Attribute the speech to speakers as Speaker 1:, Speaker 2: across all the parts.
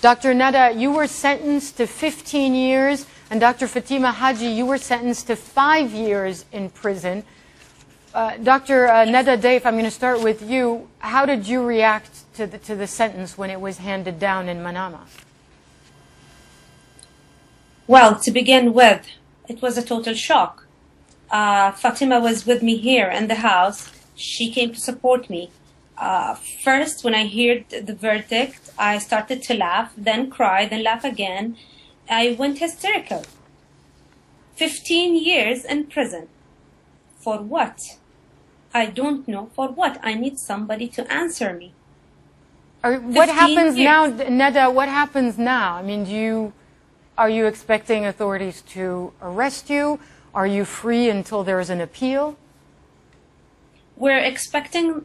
Speaker 1: Dr. ندى, you were sentenced to 15 years, and Dr. Fatima Haji, you were sentenced to 5 years in prison. Dr. ندى ضيف, I'm going to start with you. How did you react to the sentence when it was handed down in Manama?
Speaker 2: Well, to begin with, it was a total shock. Fatima was with me here in the house. She came to support me. First, when I heard the verdict, I started to laugh, then cry, then laugh again. I went hysterical. 15 years in prison. For what? I don't know for what. I need somebody to answer me.
Speaker 1: What happens now, ندى? What happens now? I mean, are you expecting authorities to arrest you? Are you free until there is an appeal?
Speaker 2: We're expecting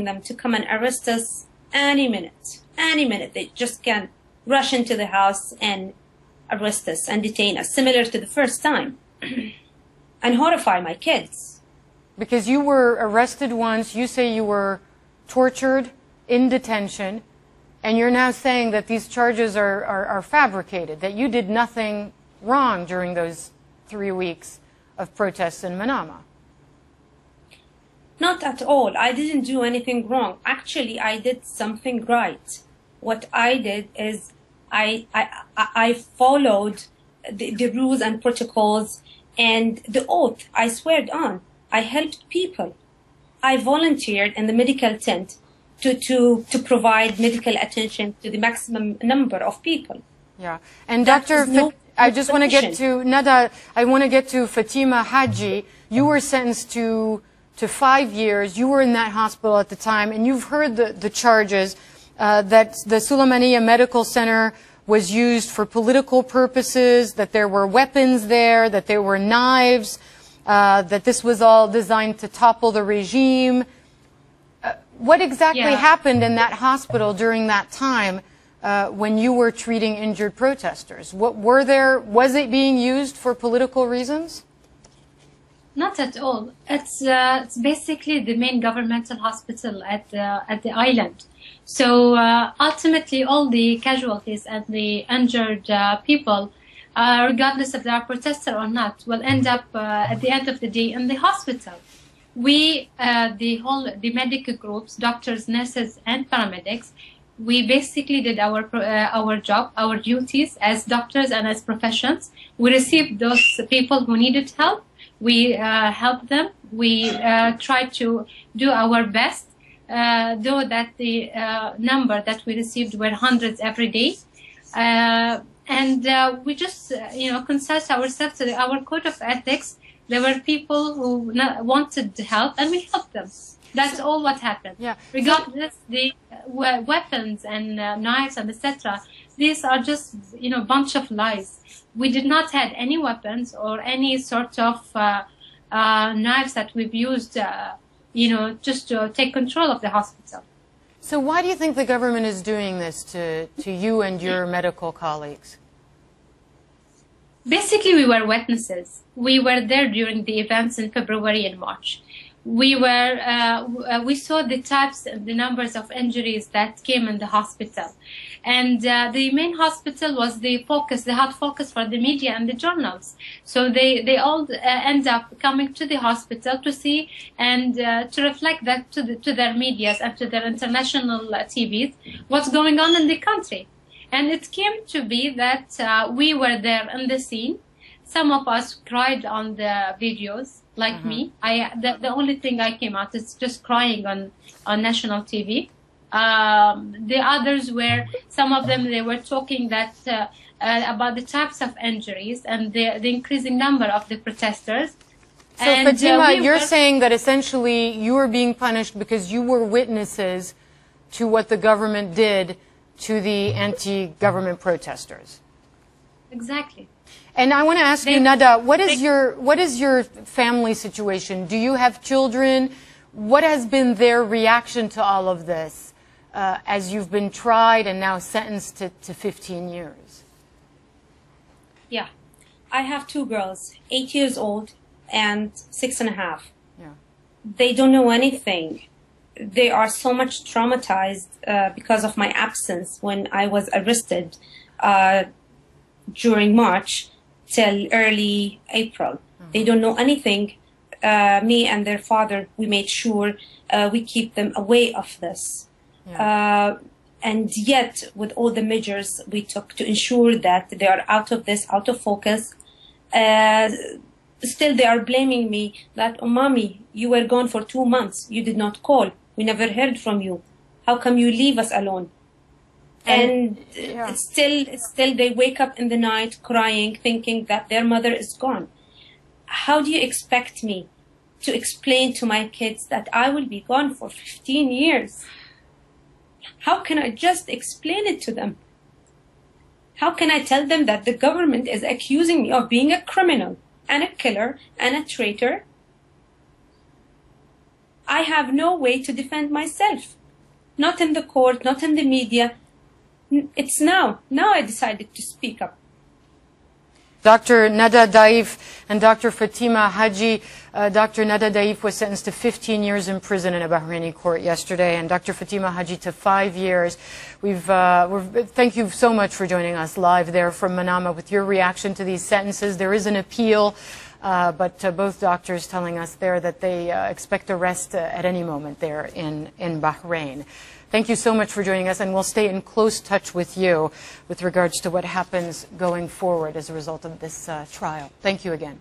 Speaker 2: them to come and arrest us any minute. Any minute. They just can rush into the house and arrest us and detain us, similar to the first time, and horrify my kids.
Speaker 1: Because you were arrested once, you say you were tortured in detention, and you're now saying that these charges are fabricated, that you did nothing wrong during those 3 weeks of protests in Manama.
Speaker 2: Not at all. I didn't do anything wrong. Actually, I did something right. What I did is I followed the rules and protocols and the oath I swear on. I helped people. I volunteered in the medical tent to provide medical attention to the maximum number of people.
Speaker 1: Yeah. And Dr. I just want to get to, ندى, I want to get to Fatima Haji. You were sentenced to 5 years. You were in that hospital at the time, and you've heard the charges that the Suleymaniya Medical Center was used for political purposes, that there were weapons there, that there were knives, that this was all designed to topple the regime. What exactly happened in that hospital during that time when you were treating injured protesters? Was it being used for political reasons?
Speaker 3: Not at all. It's basically the main governmental hospital at the island. So ultimately, all the casualties and the injured people, regardless if they are protester or not, will end up at the end of the day in the hospital. We, the medical groups, doctors, nurses, and paramedics, we basically did our job, our duties as doctors and as professions. We received those people who needed help. We helped them. We tried to do our best, though that the number that we received were hundreds every day. And we just, consult ourselves to our code of ethics. There were people who wanted help, and we helped them. That's all what happened.
Speaker 1: Yeah.
Speaker 3: Regardless the weapons and knives and etc. These are just bunch of lies. We did not have any weapons or any sort of knives that we've used, just to take control of the hospital.
Speaker 1: So why do you think the government is doing this to you and your medical colleagues?
Speaker 3: Basically, we were witnesses. We were there during the events in February and March. We saw the types and the numbers of injuries that came in the hospital. And the main hospital was the hot focus for the media and the journals. So they all end up coming to the hospital to see and to reflect that to their medias and to their international TVs, what's going on in the country. And it came to be that we were there in the scene. Some of us cried on the videos, like me. The only thing I came out is just crying on national TV. The others were, some of them, they were talking that about the types of injuries and the increasing number of the protesters.
Speaker 1: So Fatima, you're saying that essentially you were being punished because you were witnesses to what the government did to the anti-government protesters.
Speaker 3: Exactly.
Speaker 1: And I want to ask you, ندى, what is your family situation? Do you have children? What has been their reaction to all of this as you've been tried and now sentenced to 15 years?
Speaker 2: Yeah. I have 2 girls, 8 years old and 6.5.
Speaker 1: Yeah.
Speaker 2: They don't know anything. they are so much traumatized because of my absence when I was arrested during March till early April. They don't know anything. Me and their father, we made sure we keep them away of this. Yeah. And yet, with all the measures we took to ensure that they are out of this, out of focus, still they are blaming me that, oh, mommy, you were gone for 2 months. You did not call. We never heard from you. How come you leave us alone? And yeah. still they wake up in the night crying, thinking that their mother is gone. How do you expect me to explain to my kids that I will be gone for 15 years? How can I just explain it to them? How can I tell them that the government is accusing me of being a criminal and a killer and a traitor? I have no way to defend myself. Not in the court, not in the media. It's now. Now I decided to speak up.
Speaker 1: Dr. ندى ضيف and Dr. Fatima Haji. Dr. ندى ضيف was sentenced to 15 years in prison in a Bahraini court yesterday, and Dr. Fatima Haji to 5 years. Thank you so much for joining us live there from Manama with your reaction to these sentences. There is an appeal, but both doctors telling us there that they expect arrest at any moment there in Bahrain. Thank you so much for joining us, and we'll stay in close touch with you with regards to what happens going forward as a result of this trial. Thank you again.